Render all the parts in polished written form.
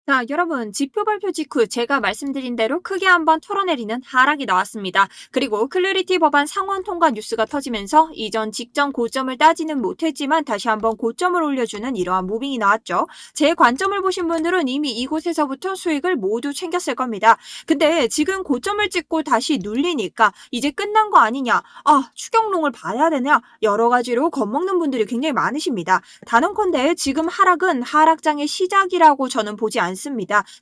자, 여러분, 지표 발표 직후 제가 말씀드린 대로 크게 한번 털어내리는 하락이 나왔습니다. 그리고 클래리티 법안 상원 통과 뉴스가 터지면서 이전 직전 고점을 따지는 못했지만 다시 한번 고점을 올려주는 이러한 무빙이 나왔죠. 제 관점을 보신 분들은 이미 이곳에서부터 수익을 모두 챙겼을 겁니다. 근데 지금 고점을 찍고 다시 눌리니까 이제 끝난 거 아니냐, 추경롱을 봐야 되냐, 여러 가지로 겁먹는 분들이 굉장히 많으십니다. 단언컨대 지금 하락은 하락장의 시작이라고 저는 보지 않습니다.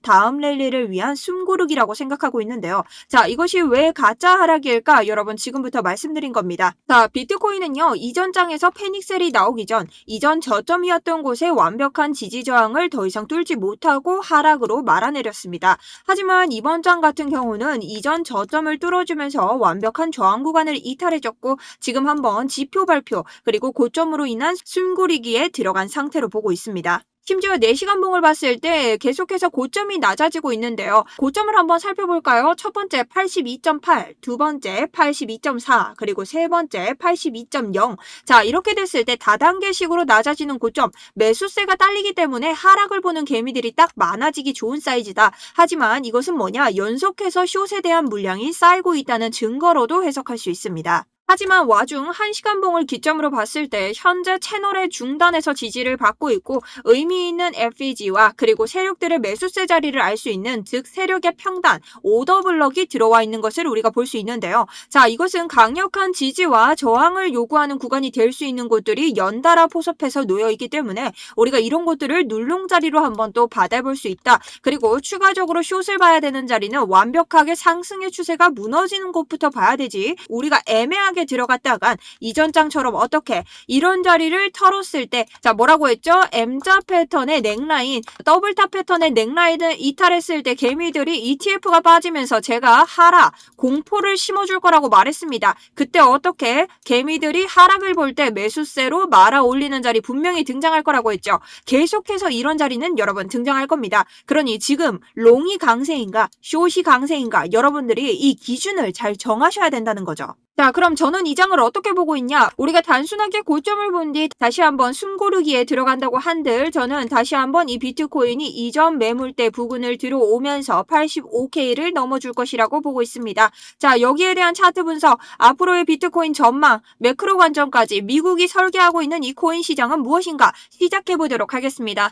다음 랠리를 위한 숨고르기라고 생각하고 있는데요. 자, 이것이 왜 가짜 하락일까? 여러분 지금부터 말씀드린 겁니다. 자, 비트코인은요, 이전 장에서 패닉셀이 나오기 전 이전 저점이었던 곳에 완벽한 지지 저항을 더 이상 뚫지 못하고 하락으로 말아내렸습니다. 하지만 이번 장 같은 경우는 이전 저점을 뚫어주면서 완벽한 저항 구간을 이탈해줬고 지금 한번 지표 발표 그리고 고점으로 인한 숨고르기에 들어간 상태로 보고 있습니다. 심지어 4시간 봉을 봤을 때 계속해서 고점이 낮아지고 있는데요. 고점을 한번 살펴볼까요? 첫 번째 82.8, 두 번째 82.4, 그리고 세 번째 82.0. 자, 이렇게 됐을 때 다단계식으로 낮아지는 고점, 매수세가 딸리기 때문에 하락을 보는 개미들이 딱 많아지기 좋은 사이즈다. 하지만 이것은 뭐냐? 연속해서 숏에 대한 물량이 쌓이고 있다는 증거로도 해석할 수 있습니다. 하지만 와중 1시간 봉을 기점으로 봤을 때 현재 채널의 중단에서 지지를 받고 있고 의미 있는 FEG와 그리고 세력들의 매수세 자리를 알 수 있는 즉 세력의 평단, 오더블럭이 들어와 있는 것을 우리가 볼 수 있는데요. 자, 이것은 강력한 지지와 저항을 요구하는 구간이 될 수 있는 곳들이 연달아 포섭해서 놓여 있기 때문에 우리가 이런 곳들을 눌롱 자리로 한번 또 받아볼 수 있다. 그리고 추가적으로 숏을 봐야 되는 자리는 완벽하게 상승의 추세가 무너지는 곳부터 봐야 되지. 우리가 애매하게 들어갔다간 이전 장처럼 어떻게 이런 자리를 털었을 때 자, 뭐라고 했죠? M자 패턴의 넥라인, 더블탑 패턴의 넥라인을 이탈했을 때 개미들이 ETF가 빠지면서 제가 하락, 공포를 심어줄 거라고 말했습니다. 그때 어떻게 개미들이 하락을 볼 때 매수세로 말아 올리는 자리 분명히 등장할 거라고 했죠. 계속해서 이런 자리는 여러분 등장할 겁니다. 그러니 지금 롱이 강세인가 숏이 강세인가 여러분들이 이 기준을 잘 정하셔야 된다는 거죠. 자, 그럼 저는 이 장을 어떻게 보고 있냐? 우리가 단순하게 고점을 본 뒤 다시 한번 숨고르기에 들어간다고 한들 저는 다시 한번 이 비트코인이 이전 매물대 부근을 들어오면서 85K를 넘어줄 것이라고 보고 있습니다. 자, 여기에 대한 차트 분석, 앞으로의 비트코인 전망, 매크로 관점까지 미국이 설계하고 있는 이 코인 시장은 무엇인가 시작해 보도록 하겠습니다.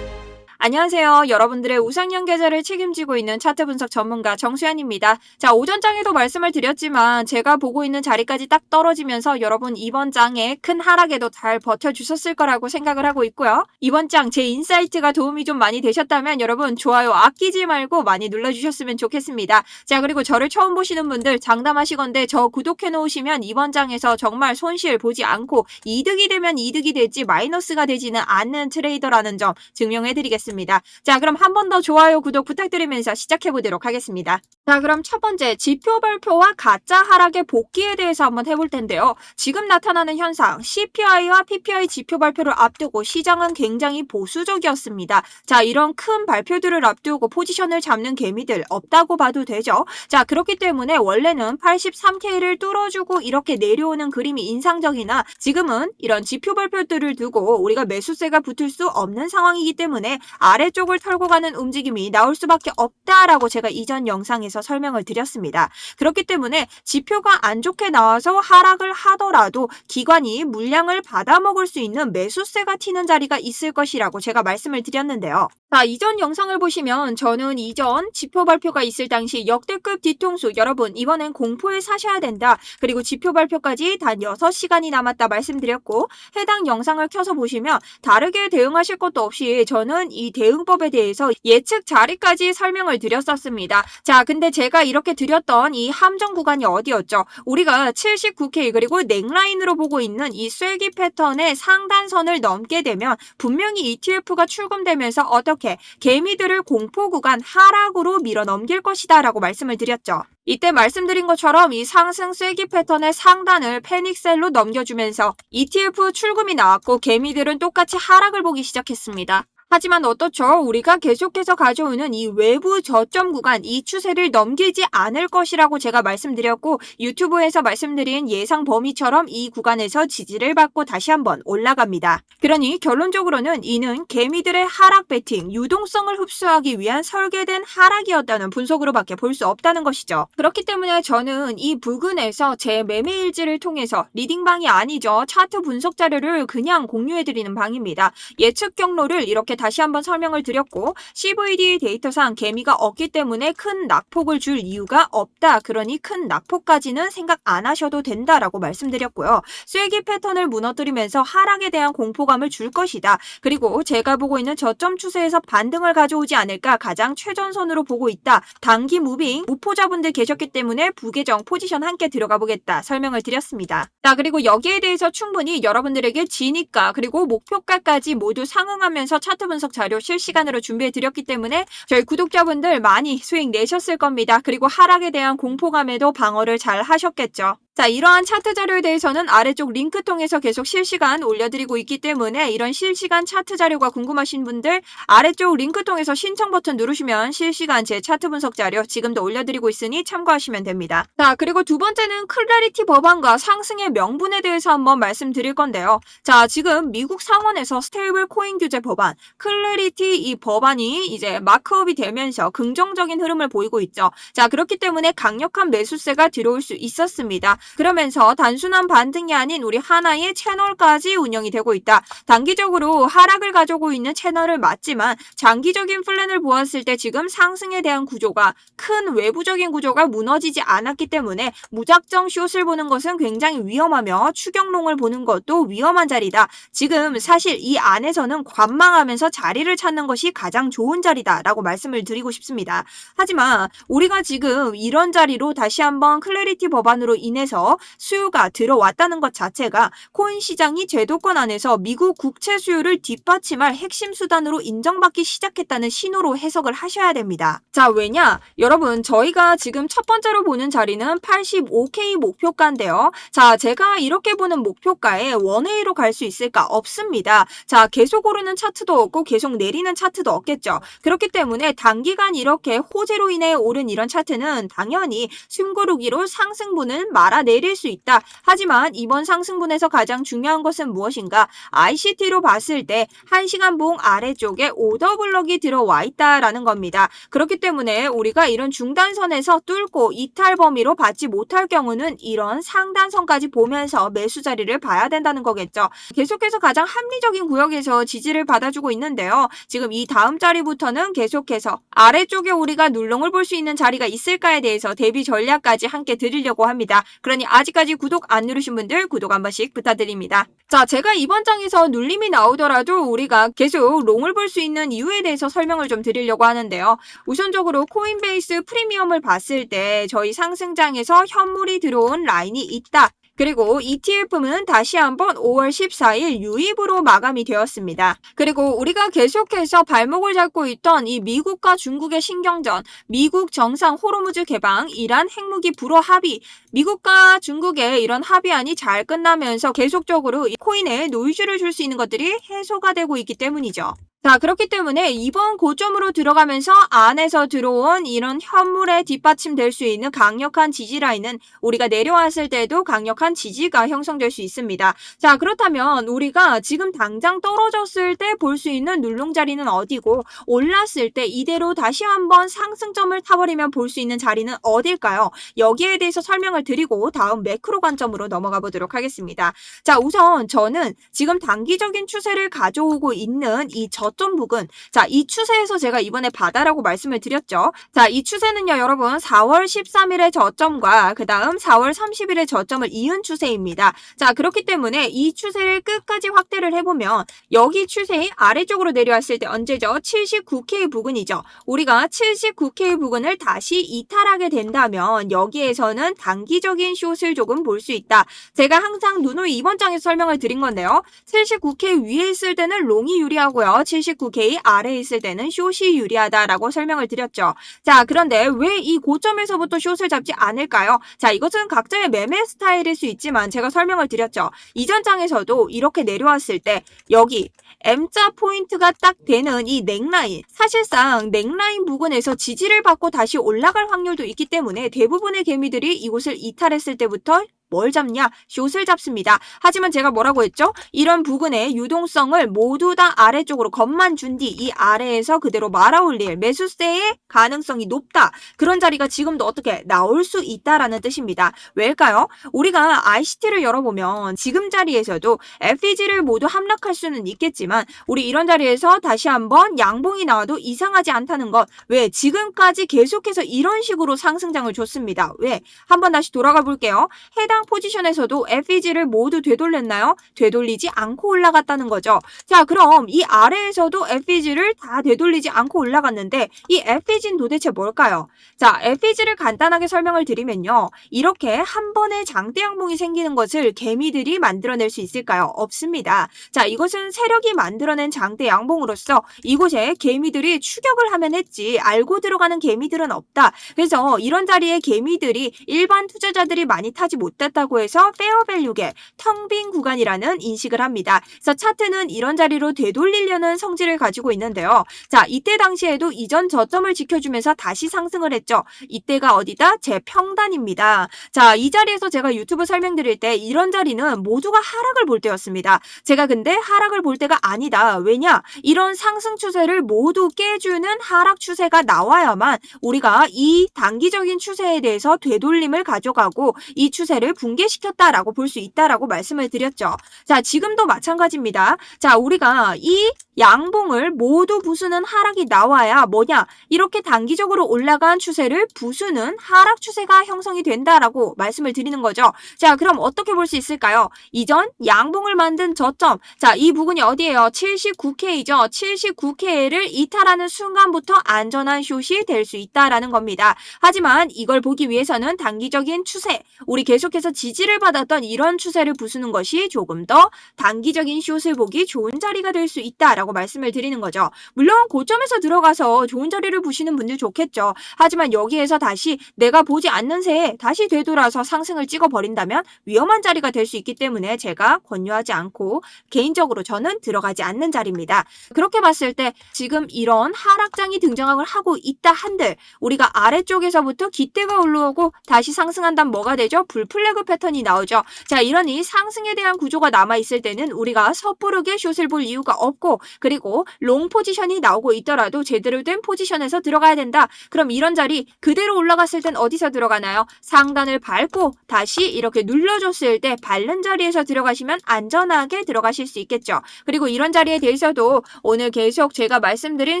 안녕하세요. 여러분들의 우상향 계좌를 책임지고 있는 차트 분석 전문가 정수연입니다. 자, 오전 장에도 말씀을 드렸지만 제가 보고 있는 자리까지 딱 떨어지면서 여러분 이번 장에 큰 하락에도 잘 버텨주셨을 거라고 생각을 하고 있고요. 이번 장 제 인사이트가 도움이 좀 많이 되셨다면 여러분 좋아요 아끼지 말고 많이 눌러주셨으면 좋겠습니다. 자, 그리고 저를 처음 보시는 분들 장담하시건대 저 구독해 놓으시면 이번 장에서 정말 손실 보지 않고 이득이 되면 이득이 되지 마이너스가 되지는 않는 트레이더라는 점 증명해 드리겠습니다. 자, 그럼 한 번 더 좋아요, 구독 부탁드리면서 시작해 보도록 하겠습니다. 자, 그럼 첫 번째 지표 발표와 가짜 하락의 복귀에 대해서 한번 해볼 텐데요. 지금 나타나는 현상, CPI와 PPI 지표 발표를 앞두고 시장은 굉장히 보수적이었습니다. 자, 이런 큰 발표들을 앞두고 포지션을 잡는 개미들 없다고 봐도 되죠. 자, 그렇기 때문에 원래는 83K를 뚫어주고 이렇게 내려오는 그림이 인상적이나 지금은 이런 지표 발표들을 두고 우리가 매수세가 붙을 수 없는 상황이기 때문에 아래쪽을 털고 가는 움직임이 나올 수밖에 없다라고 제가 이전 영상에서 설명을 드렸습니다. 그렇기 때문에 지표가 안 좋게 나와서 하락을 하더라도 기관이 물량을 받아먹을 수 있는 매수세가 튀는 자리가 있을 것이라고 제가 말씀을 드렸는데요. 자, 이전 영상을 보시면 저는 이전 지표 발표가 있을 당시 역대급 뒤통수 여러분 이번엔 공포에 사셔야 된다. 그리고 지표 발표까지 단 6시간이 남았다 말씀드렸고 해당 영상을 켜서 보시면 다르게 대응하실 것도 없이 저는 이 대응법에 대해서 예측 자리까지 설명을 드렸었습니다. 자, 근데 제가 이렇게 드렸던 이 함정 구간이 어디였죠? 우리가 79K 그리고 넥라인으로 보고 있는 이 쐐기 패턴의 상단선을 넘게 되면 분명히 ETF가 출금되면서 어떻게 개미들을 공포 구간 하락으로 밀어 넘길 것이다 라고 말씀을 드렸죠. 이때 말씀드린 것처럼 이 상승 쐐기 패턴의 상단을 패닉셀로 넘겨주면서 ETF 출금이 나왔고 개미들은 똑같이 하락을 보기 시작했습니다. 하지만 어떻죠? 우리가 계속해서 가져오는 이 외부 저점 구간, 이 추세를 넘기지 않을 것이라고 제가 말씀드렸고, 유튜브에서 말씀드린 예상 범위처럼 이 구간에서 지지를 받고 다시 한번 올라갑니다. 그러니 결론적으로는 이는 개미들의 하락 배팅, 유동성을 흡수하기 위한 설계된 하락이었다는 분석으로밖에 볼 수 없다는 것이죠. 그렇기 때문에 저는 이 부근에서 제 매매 일지를 통해서 리딩방이 아니죠. 차트 분석 자료를 그냥 공유해드리는 방입니다. 예측 경로를 이렇게 다시 한번 설명을 드렸고, CVD 데이터상 개미가 없기 때문에 큰 낙폭을 줄 이유가 없다. 그러니 큰 낙폭까지는 생각 안 하셔도 된다라고 말씀드렸고요. 쐐기 패턴을 무너뜨리면서 하락에 대한 공포감을 줄 것이다. 그리고 제가 보고 있는 저점 추세에서 반등을 가져오지 않을까 가장 최전선으로 보고 있다. 단기 무빙, 무포자분들 계셨기 때문에 부계정 포지션 함께 들어가 보겠다 설명을 드렸습니다. 자, 그리고 여기에 대해서 충분히 여러분들에게 진입가 그리고 목표가까지 모두 상응하면서 차트 분석 자료 실시간으로 준비해 드렸기 때문에 저희 구독자분들 많이 수익 내셨을 겁니다. 그리고 하락에 대한 공포감에도 방어를 잘 하셨겠죠. 자, 이러한 차트 자료에 대해서는 아래쪽 링크 통해서 계속 실시간 올려드리고 있기 때문에 이런 실시간 차트 자료가 궁금하신 분들 아래쪽 링크 통해서 신청 버튼 누르시면 실시간 제 차트 분석 자료 지금도 올려드리고 있으니 참고하시면 됩니다. 자, 그리고 두 번째는 클래리티 법안과 상승의 명분에 대해서 한번 말씀드릴 건데요. 자, 지금 미국 상원에서 스테이블 코인 규제 법안, 클래리티 이 법안이 이제 마크업이 되면서 긍정적인 흐름을 보이고 있죠. 자, 그렇기 때문에 강력한 매수세가 들어올 수 있었습니다. 그러면서 단순한 반등이 아닌 우리 하나의 채널까지 운영이 되고 있다. 단기적으로 하락을 가져오고 있는 채널을 맞지만 장기적인 플랜을 보았을 때 지금 상승에 대한 구조가 큰 외부적인 구조가 무너지지 않았기 때문에 무작정 숏을 보는 것은 굉장히 위험하며 추격롱을 보는 것도 위험한 자리다. 지금 사실 이 안에서는 관망하면서 자리를 찾는 것이 가장 좋은 자리다라고 말씀을 드리고 싶습니다. 하지만 우리가 지금 이런 자리로 다시 한번 클래리티 법안으로 인해서 수요가 들어왔다는 것 자체가 코인 시장이 제도권 안에서 미국 국채 수요를 뒷받침할 핵심 수단으로 인정받기 시작했다는 신호로 해석을 하셔야 됩니다. 자, 왜냐? 여러분, 저희가 지금 첫 번째로 보는 자리는 85K 목표가인데요. 자, 제가 이렇게 보는 목표가에 원웨이로 갈 수 있을까? 없습니다. 자, 계속 오르는 차트도 없고 계속 내리는 차트도 없겠죠. 그렇기 때문에 단기간 이렇게 호재로 인해 오른 이런 차트는 당연히 숨고르기로 상승분을 말아내릴 수 있다. 하지만 이번 상승분에서 가장 중요한 것은 무엇인가? ICT로 봤을 때 1시간 봉 아래쪽에 오더 블럭이 들어와 있다라는 겁니다. 그렇기 때문에 우리가 이런 중단선에서 뚫고 이탈 범위로 받지 못할 경우는 이런 상단선까지 보면서 매수 자리를 봐야 된다는 거겠죠. 계속해서 가장 합리적인 구역에서 지지를 받아주고 있는데요. 지금 이 다음 자리부터는 계속해서 아래쪽에 우리가 눌렁을 볼 수 있는 자리가 있을까에 대해서 대비 전략까지 함께 드리려고 합니다. 그러니 아직까지 구독 안 누르신 분들 구독 한 번씩 부탁드립니다. 자, 제가 이번 장에서 눌림이 나오더라도 우리가 계속 롱을 볼 수 있는 이유에 대해서 설명을 좀 드리려고 하는데요. 우선적으로 코인베이스 프리미엄을 봤을 때 저희 상승장에서 현물이 들어온 라인이 있다. 그리고 ETF는 다시 한번 5월 14일 유입으로 마감이 되었습니다. 그리고 우리가 계속해서 발목을 잡고 있던 이 미국과 중국의 신경전, 미국 정상 호르무즈 개방, 이란 핵무기 불허 합의, 미국과 중국의 이런 합의안이 잘 끝나면서 계속적으로 이 코인에 노이즈를 줄 수 있는 것들이 해소가 되고 있기 때문이죠. 자, 그렇기 때문에 이번 고점으로 들어가면서 안에서 들어온 이런 현물에 뒷받침될 수 있는 강력한 지지 라인은 우리가 내려왔을 때도 강력한 지지가 형성될 수 있습니다. 자, 그렇다면 우리가 지금 당장 떨어졌을 때 볼 수 있는 눌롱 자리는 어디고 올랐을 때 이대로 다시 한번 상승점을 타버리면 볼 수 있는 자리는 어딜까요? 여기에 대해서 설명을 드리고 다음 매크로 관점으로 넘어가 보도록 하겠습니다. 자, 우선 저는 지금 단기적인 추세를 가져오고 있는 이 저점 부근, 자, 이 추세에서 제가 이번에 바다라고 말씀을 드렸죠. 자, 이 추세는요, 여러분 4월 13일의 저점과 그 다음 4월 30일의 저점을 이은 추세입니다. 자, 그렇기 때문에 이 추세를 끝까지 확대를 해보면 여기 추세의 아래쪽으로 내려왔을 때 언제죠? 79K 부근이죠. 우리가 79K 부근을 다시 이탈하게 된다면 여기에서는 단기적인 숏을 조금 볼 수 있다. 제가 항상 누누이 이번 장에서 설명을 드린 건데요. 79K 위에 있을 때는 롱이 유리하고요. 79K 아래에 있을 때는 숏이 유리하다라고 설명을 드렸죠. 자, 그런데 왜 이 고점에서부터 숏을 잡지 않을까요? 자, 이것은 각자의 매매 스타일일 수 수 있지만 제가 설명을 드렸죠. 이전 장에서도 이렇게 내려왔을 때 여기 M자 포인트가 딱 되는 이 넥라인, 사실상 넥라인 부근에서 지지를 받고 다시 올라갈 확률도 있기 때문에 대부분의 개미들이 이곳을 이탈했을 때부터 뭘 잡냐? 숏을 잡습니다. 하지만 제가 뭐라고 했죠? 이런 부근의 유동성을 모두 다 아래쪽으로 겁만 준 뒤 이 아래에서 그대로 말아올릴 매수세의 가능성이 높다. 그런 자리가 지금도 어떻게 나올 수 있다라는 뜻입니다. 왜일까요? 우리가 ICT를 열어보면 지금 자리에서도 FEG를 모두 함락할 수는 있겠지만 우리 이런 자리에서 다시 한번 양봉이 나와도 이상하지 않다는 것. 왜? 지금까지 계속해서 이런 식으로 상승장을 줬습니다. 왜? 한번 다시 돌아가 볼게요. 해당 포지션에서도 FEG를 모두 되돌렸나요? 되돌리지 않고 올라갔다는 거죠. 자, 그럼 이 아래에서도 FEG를 다 되돌리지 않고 올라갔는데 이 FEG는 도대체 뭘까요? 자, FEG를 간단하게 설명을 드리면요. 이렇게 한 번에 장대 양봉이 생기는 것을 개미들이 만들어낼 수 있을까요? 없습니다. 자, 이것은 세력이 만들어낸 장대 양봉으로서 이곳에 개미들이 추격을 하면 했지 알고 들어가는 개미들은 없다. 그래서 이런 자리에 개미들이 일반 투자자들이 많이 타지 못했다고 해서 페어밸류계, 텅 빈 구간이라는 인식을 합니다. 그래서 차트는 이런 자리로 되돌리려는 성질을 가지고 있는데요. 자, 이때 당시에도 이전 저점을 지켜주면서 다시 상승을 했죠. 이때가 어디다? 제 평단입니다. 자, 이 자리에서 제가 유튜브 설명드릴 때 이런 자리는 모두가 하락을 볼 때였습니다. 제가 근데 하락을 볼 때가 아니다. 왜냐? 이런 상승 추세를 모두 깨주는 하락 추세가 나와야만 우리가 이 단기적인 추세에 대해서 되돌림을 가져가고 이 추세를 붕괴시켰다라고 볼 수 있다라고 말씀을 드렸죠. 자, 지금도 마찬가지입니다. 자, 우리가 이 양봉을 모두 부수는 하락이 나와야 뭐냐? 이렇게 단기적으로 올라간 추세를 부수는 하락 추세가 형성이 된다라고 말씀을 드리는 거죠. 자, 그럼 어떻게 볼 수 있을까요? 이전 양봉을 만든 저점. 자, 이 부분이 어디예요? 79K죠. 79K를 이탈하는 순간부터 안전한 숏이 될 수 있다라는 겁니다. 하지만 이걸 보기 위해서는 단기적인 추세, 우리 계속해서 지지를 받았던 이런 추세를 부수는 것이 조금 더 단기적인 숏을 보기 좋은 자리가 될 수 있다라고 말씀을 드리는 거죠. 물론 고점에서 들어가서 좋은 자리를 보시는 분들 좋겠죠. 하지만 여기에서 다시 내가 보지 않는 새에 다시 되돌아서 상승을 찍어버린다면 위험한 자리가 될 수 있기 때문에 제가 권유하지 않고 개인적으로 저는 들어가지 않는 자리입니다. 그렇게 봤을 때 지금 이런 하락장이 등장을 하고 있다 한들 우리가 아래쪽에서부터 기대가 올라오고 다시 상승한다면 뭐가 되죠? 불플래그 패턴이 나오죠. 자, 이러니 상승에 대한 구조가 남아있을 때는 우리가 섣부르게 숏을 볼 이유가 없고 그리고 롱 포지션이 나오고 있더라도 제대로 된 포지션에서 들어가야 된다. 그럼 이런 자리 그대로 올라갔을 땐 어디서 들어가나요? 상단을 밟고 다시 이렇게 눌러줬을 때 밟는 자리에서 들어가시면 안전하게 들어가실 수 있겠죠. 그리고 이런 자리에 대해서도 오늘 계속 제가 말씀드린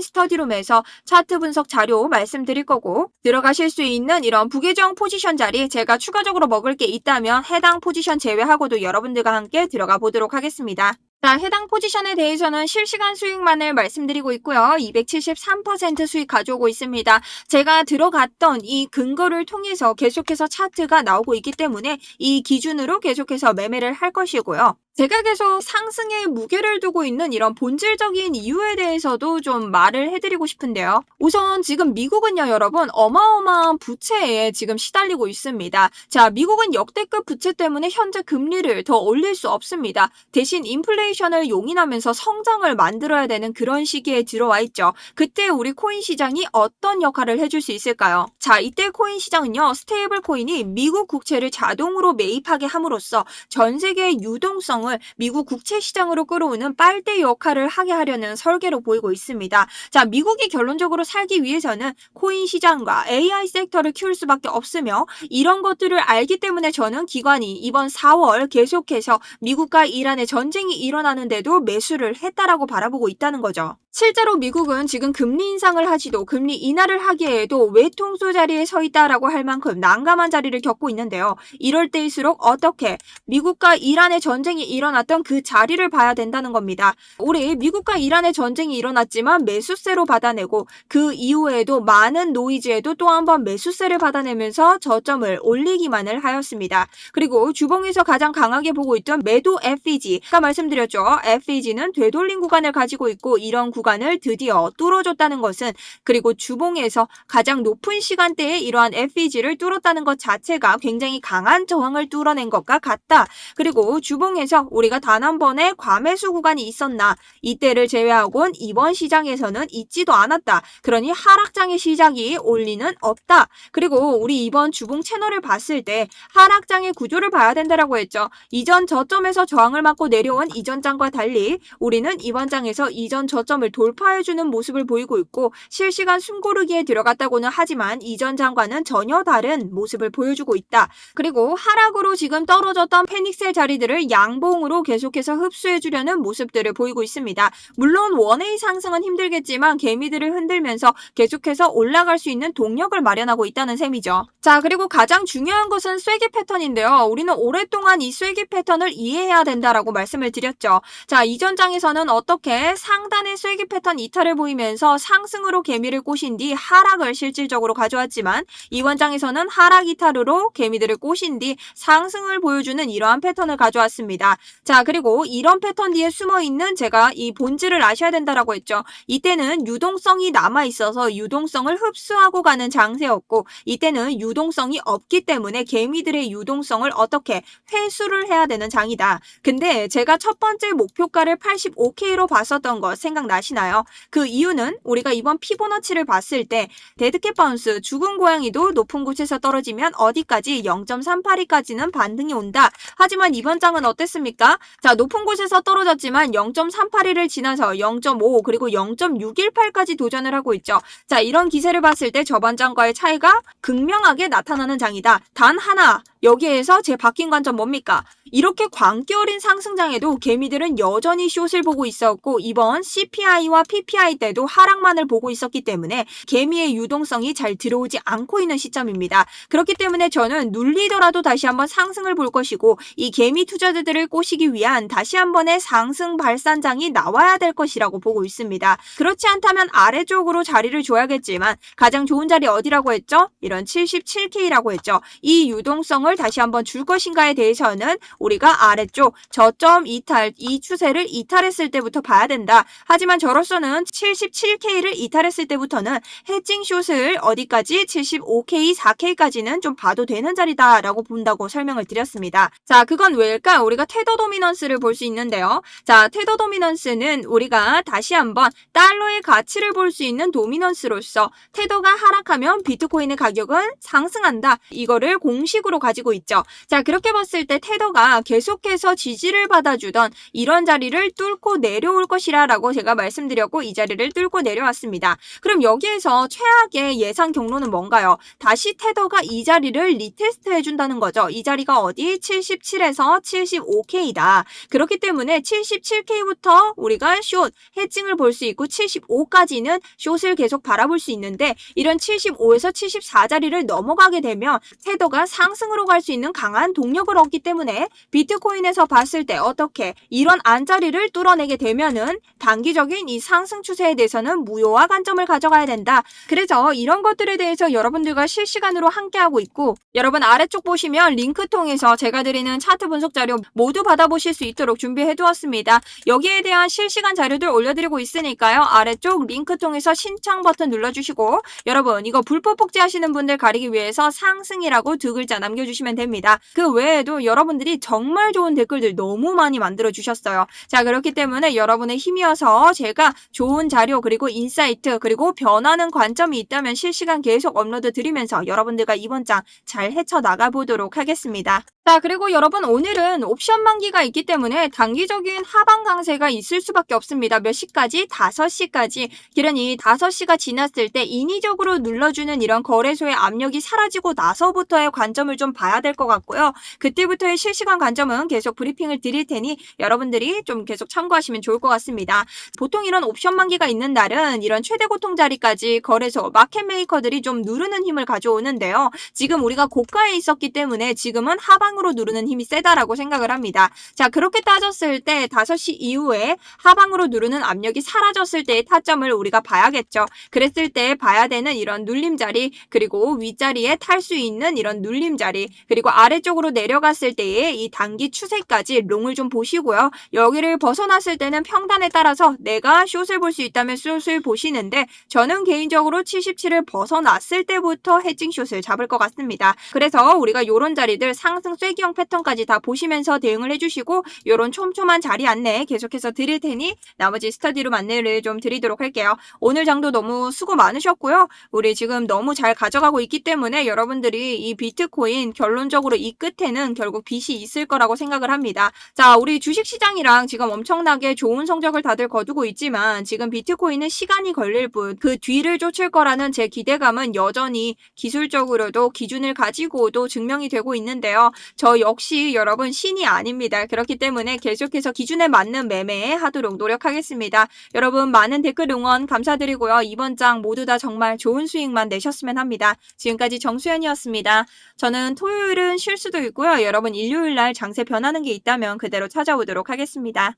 스터디룸에서 차트 분석 자료 말씀드릴 거고 들어가실 수 있는 이런 부계정 포지션 자리 제가 추가적으로 먹을 게 있다면 해당 포지션 제외하고도 여러분들과 함께 들어가 보도록 하겠습니다. 자, 해당 포지션에 대해서는 실시간 수익만을 말씀드리고 있고요. 273% 수익 가져오고 있습니다. 제가 들어갔던 이 근거를 통해서 계속해서 차트가 나오고 있기 때문에 이 기준으로 계속해서 매매를 할 것이고요. 제가 계속 상승에 무게를 두고 있는 이런 본질적인 이유에 대해서도 좀 말을 해드리고 싶은데요. 우선 지금 미국은요, 여러분 어마어마한 부채에 지금 시달리고 있습니다. 자, 미국은 역대급 부채 때문에 현재 금리를 더 올릴 수 없습니다. 대신 인플레이션을 용인하면서 성장을 만들어야 되는 그런 시기에 들어와 있죠. 그때 우리 코인 시장이 어떤 역할을 해줄 수 있을까요? 자, 이때 코인 시장은요, 스테이블 코인이 미국 국채를 자동으로 매입하게 함으로써 전 세계의 유동성을 미국 국채 시장으로 끌어오는 빨대 역할을 하게 하려는 설계로 보이고 있습니다. 자, 미국이 결론적으로 살기 위해서는 코인 시장과 AI 섹터를 키울 수밖에 없으며 이런 것들을 알기 때문에 저는 기관이 이번 4월 계속해서 미국과 이란의 전쟁이 일어나는데도 매수를 했다라고 바라보고 있다는 거죠. 실제로 미국은 지금 금리 인상을 하지도 금리 인하를 하기에도 외통수 자리에 서 있다라고 할 만큼 난감한 자리를 겪고 있는데요. 이럴 때일수록 어떻게 미국과 이란의 전쟁이 일어났던 그 자리를 봐야 된다는 겁니다. 우리 미국과 이란의 전쟁이 일어났지만 매수세로 받아내고 그 이후에도 많은 노이즈에도 또 한 번 매수세를 받아내면서 저점을 올리기만을 하였습니다. 그리고 주봉에서 가장 강하게 보고 있던 매도 FEG, 아까 말씀드렸죠. FEG는 되돌림 구간을 가지고 있고 이런 구간 구간을 드디어 뚫어줬다는 것은, 그리고 주봉에서 가장 높은 시간대에 이러한 FEG를 뚫었다는 것 자체가 굉장히 강한 저항을 뚫어낸 것과 같다. 그리고 주봉에서 우리가 단 한 번의 과매수 구간이 있었나, 이때를 제외하곤 이번 시장에서는 있지도 않았다. 그러니 하락장의 시작이 올 리는 없다. 그리고 우리 이번 주봉 채널을 봤을 때 하락장의 구조를 봐야 된다라고 했죠. 이전 저점에서 저항을 맞고 내려온 이전 장과 달리 우리는 이번 장에서 이전 저점을 돌파해주는 모습을 보이고 있고, 실시간 숨고르기에 들어갔다고는 하지만 이전 장과는 전혀 다른 모습을 보여주고 있다. 그리고 하락으로 지금 떨어졌던 페닉셀 자리들을 양봉으로 계속해서 흡수해주려는 모습들을 보이고 있습니다. 물론 원웨이 상승은 힘들겠지만 개미들을 흔들면서 계속해서 올라갈 수 있는 동력을 마련하고 있다는 셈이죠. 자, 그리고 가장 중요한 것은 쐐기 패턴인데요. 우리는 오랫동안 이 쐐기 패턴을 이해해야 된다라고 말씀을 드렸죠. 자, 이전 장에서는 어떻게 상단의 쐐기 패턴 이탈을 보이면서 상승으로 개미를 꼬신 뒤 하락을 실질적으로 가져왔지만, 이번 장에서는 하락 이탈으로 개미들을 꼬신 뒤 상승을 보여주는 이러한 패턴을 가져왔습니다. 자, 그리고 이런 패턴 뒤에 숨어있는 제가 이 본질을 아셔야 된다라고 했죠. 이때는 유동성이 남아있어서 유동성을 흡수하고 가는 장세였고, 이때는 유동성이 없기 때문에 개미들의 유동성을 어떻게 회수를 해야 되는 장이다. 근데 제가 첫 번째 목표가를 85K로 봤었던 거 생각나시나요? 그 이유는 우리가 이번 피보나치를 봤을 때 데드캣 바운스, 죽은 고양이도 높은 곳에서 떨어지면 어디까지 0.382까지는 반등이 온다. 하지만 이번 장은 어땠습니까? 자, 높은 곳에서 떨어졌지만 0.382를 지나서 0.5 그리고 0.618까지 도전을 하고 있죠. 자, 이런 기세를 봤을 때 저번 장과의 차이가 극명하게 나타나는 장이다. 단 하나, 여기에서 제 바뀐 관점 뭡니까? 이렇게 광기 어린 상승장에도 개미들은 여전히 숏을 보고 있었고, 이번 CPI와 PPI 때도 하락만을 보고 있었기 때문에 개미의 유동성이 잘 들어오지 않고 있는 시점입니다. 그렇기 때문에 저는 눌리더라도 다시 한번 상승을 볼 것이고, 이 개미 투자자들을 꼬시기 위한 다시 한 번의 상승 발산장이 나와야 될 것이라고 보고 있습니다. 그렇지 않다면 아래쪽으로 자리를 줘야겠지만 가장 좋은 자리 어디라고 했죠? 이런 77K라고 했죠. 이 유동성을 다시 한번 줄 것인가에 대해서는 우리가 아래쪽 저점 이탈, 이 추세를 이탈했을 때부터 봐야 된다. 하지만 저로서는 77K를 이탈했을 때부터는 해칭 숏을 어디까지 75K, 4K까지는 좀 봐도 되는 자리다라고 본다고 설명을 드렸습니다. 자, 그건 왜일까? 우리가 테더 도미넌스를 볼 수 있는데요. 자, 테더 도미넌스는 우리가 다시 한번 달러의 가치를 볼 수 있는 도미넌스로서 테더가 하락하면 비트코인의 가격은 상승한다. 이거를 공식으로 가지고 있죠. 자, 그렇게 봤을 때 테더가 계속해서 지지를 받아주던 이런 자리를 뚫고 내려올 것이라 라고 제가 말씀드렸고, 이 자리를 뚫고 내려왔습니다. 그럼 여기에서 최악의 예상 경로는 뭔가요? 다시 테더가 이 자리를 리테스트 해준다는 거죠. 이 자리가 어디? 77에서 75K다. 그렇기 때문에 77K부터 우리가 숏, 해칭을 볼 수 있고 75까지는 숏을 계속 바라볼 수 있는데, 이런 75에서 74 자리를 넘어가게 되면 테더가 상승으로 갈 수 있는 강한 동력을 얻기 때문에 비트코인에서 봤을 때 어떻게 이런 안자리를 뚫어내게 되면은 단기적인 이 상승 추세에 대해서는 무효화 관점을 가져가야 된다. 그래서 이런 것들에 대해서 여러분들과 실시간으로 함께하고 있고, 여러분 아래쪽 보시면 링크 통해서 제가 드리는 차트 분석 자료 모두 받아보실 수 있도록 준비해 두었습니다. 여기에 대한 실시간 자료들 올려드리고 있으니까요. 아래쪽 링크 통해서 신청 버튼 눌러주시고, 여러분 이거 불법 복제하시는 분들 가리기 위해서 상승이라고 두 글자 남겨주시면 됩니다. 그 외에도 여러분들이 정말 좋은 댓글들 너무 많이 만들어 주셨어요. 자, 그렇기 때문에 여러분의 힘이어서 제가 좋은 자료 그리고 인사이트 그리고 변하는 관점이 있다면 실시간 계속 업로드 드리면서 여러분들과 이번 장 잘 헤쳐나가 보도록 하겠습니다. 자, 그리고 여러분 오늘은 옵션 만기가 있기 때문에 단기적인 하방 강세가 있을 수밖에 없습니다. 몇 시까지? 5시까지. 그러니 5시가 지났을 때 인위적으로 눌러주는 이런 거래소의 압력이 사라지고 나서부터의 관점을 좀 봐야 될 것 같고요. 그때부터의 실시간 관점은 계속 브리핑을 드릴 테니 여러분들이 좀 계속 참고하시면 좋을 것 같습니다. 보통 이런 옵션 만기가 있는 날은 이런 최대 고통 자리까지 거래소, 마켓 메이커들이 좀 누르는 힘을 가져오는데요. 지금 우리가 고가에 있었기 때문에 지금은 하방으로 누르는 힘이 세다라고 생각을 합니다. 자, 그렇게 따졌을 때 5시 이후에 하방으로 누르는 압력이 사라졌을 때의 타점을 우리가 봐야겠죠. 그랬을 때 봐야 되는 이런 눌림 자리, 그리고 윗자리에 탈 수 있는 이런 눌림 자리, 그리고 아래쪽으로 내려갔을 때의 이 단기 추세까지 롱을 좀 보시고요. 여기를 벗어났을 때는 평단에 따라서 내가 숏을 볼 수 있다면 숏을 보시는데 저는 개인적으로 77을 벗어났을 때부터 헤징 숏을 잡을 것 같습니다. 그래서 우리가 이런 자리들 상승 쐐기형 패턴까지 다 보시면서 대응을 해주시고 이런 촘촘한 자리 안내 계속해서 드릴 테니 나머지 스터디룸 안내를 좀 드리도록 할게요. 오늘 장도 너무 수고 많으셨고요. 우리 지금 너무 잘 가져가고 있기 때문에 여러분들이 이 비트코인 결론적으로 이 끝에는 결국 빚이 있을 거라고 생각을 합니다. 자, 우리 주식시장이랑 지금 엄청나게 좋은 성적을 다들 거두고 있지만 지금 비트코인은 시간이 걸릴 뿐 그 뒤를 쫓을 거라는 제 기대감은 여전히 기술적으로도 기준을 가지고도 증명이 되고 있는데요. 저 역시 여러분 신이 아닙니다. 그렇기 때문에 계속해서 기준에 맞는 매매 하도록 노력하겠습니다. 여러분 많은 댓글 응원 감사드리고요. 이번 장 모두 다 정말 좋은 수익만 내셨으면 합니다. 지금까지 정수연이었습니다. 저는 토요일은 쉴 수도 있고요. 여러분 일요일 날 장세 변하는 게 있다면 그대로 찾아오도록 하겠습니다.